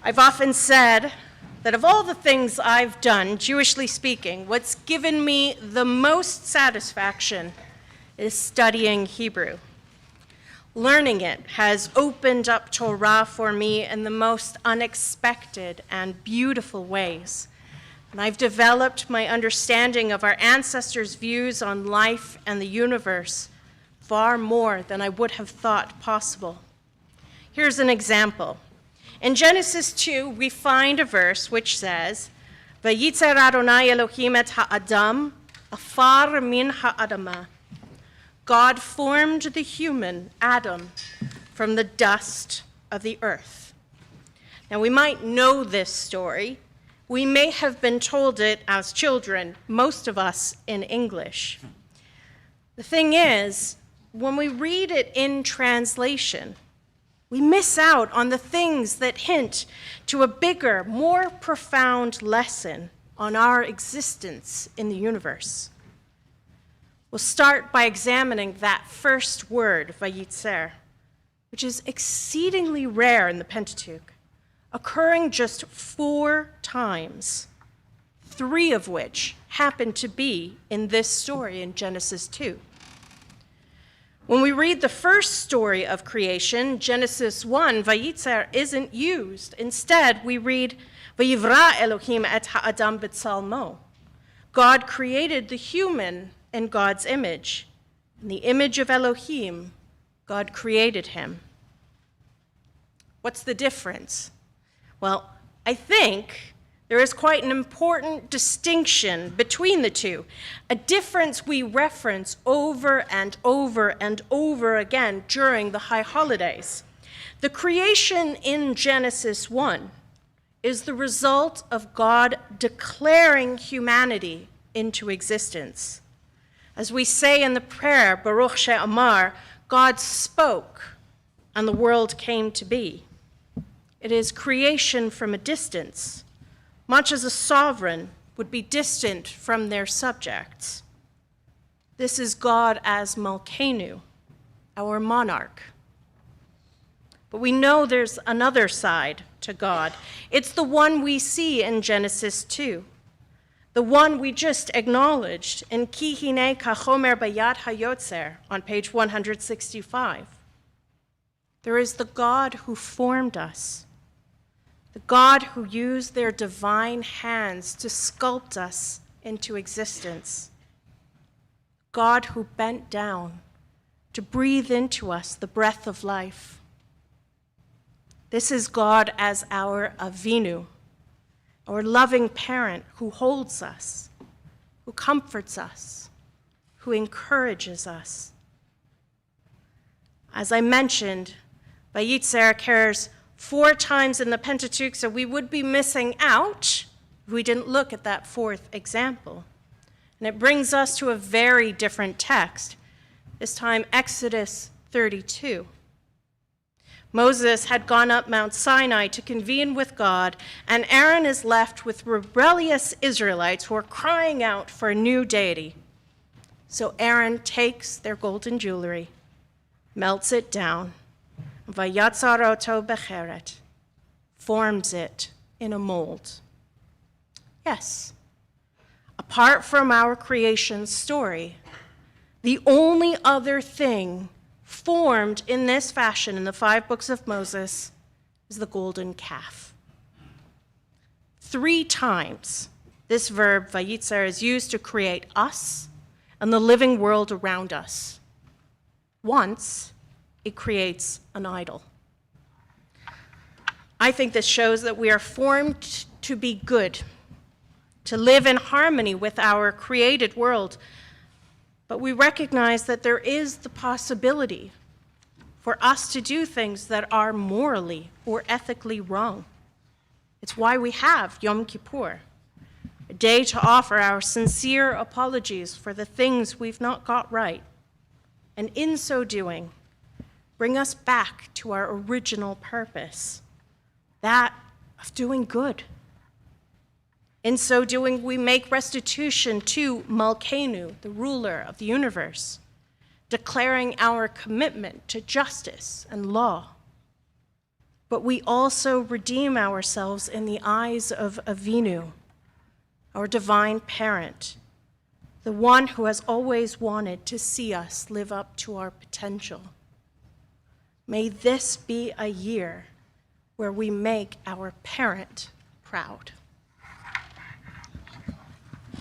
I've often said that of all the things I've done, Jewishly speaking, what's given me the most satisfaction is studying Hebrew. Learning it has opened up Torah for me in the most unexpected and beautiful ways. And I've developed my understanding of our ancestors' views on life and the universe far more than I would have thought possible. Here's an example. In Genesis 2, we find a verse which says, "Vayitzer Adonai Elohim et ha'adam afar min ha'adamah." God formed the human, Adam, from the dust of the earth. Now, we might know this story. We may have been told it as children, most of us in English. The thing is, when we read it in translation, we miss out on the things that hint to a bigger, more profound lesson on our existence in the universe. We'll start by examining that first word, vayitzer, which is exceedingly rare in the Pentateuch, occurring just 4 times, 3 of which happen to be in this story in Genesis 2. When we read the first story of creation, Genesis 1, vayitzer isn't used. Instead, we read, vayivra Elohim et ha'adam b'tzalmo. God created the human in God's image. In the image of Elohim, God created him. What's the difference? Well, I think there is quite an important distinction between the two, a difference we reference over and over and over again during the high holidays. The creation in Genesis 1 is the result of God declaring humanity into existence. As we say in the prayer, Baruch She'amar, God spoke and the world came to be. It is creation from a distance, much as a sovereign would be distant from their subjects. This is God as Malkeinu, our monarch. But we know there's another side to God. It's the one we see in Genesis 2, the one we just acknowledged in Ki hine kachomer bayad hayotzer on page 165. There is the God who formed us, the God who used their divine hands to sculpt us into existence. God who bent down to breathe into us the breath of life. This is God as our Avinu, our loving parent who holds us, who comforts us, who encourages us. As I mentioned, Vayitzer occurs 4 times in the Pentateuch, so we would be missing out if we didn't look at that 4th example. And it brings us to a very different text, this time Exodus 32. Moses had gone up Mount Sinai to convene with God, and Aaron is left with rebellious Israelites who are crying out for a new deity. So Aaron takes their golden jewelry, melts it down, Vayatzaroto becheret, forms it in a mold. Yes, apart from our creation story, the only other thing formed in this fashion in the 5 books of Moses is the golden calf. 3 times this verb, vayitzer, is used to create us and the living world around us. Once, it creates an idol. I think this shows that we are formed to be good, to live in harmony with our created world, but we recognize that there is the possibility for us to do things that are morally or ethically wrong. It's why we have Yom Kippur, a day to offer our sincere apologies for the things we've not got right, and in so doing, bring us back to our original purpose, that of doing good. In so doing, we make restitution to Malkeinu, the ruler of the universe, declaring our commitment to justice and law. but we also redeem ourselves in the eyes of Avinu, our divine parent, the one who has always wanted to see us live up to our potential. May this be a year where we make our parent proud.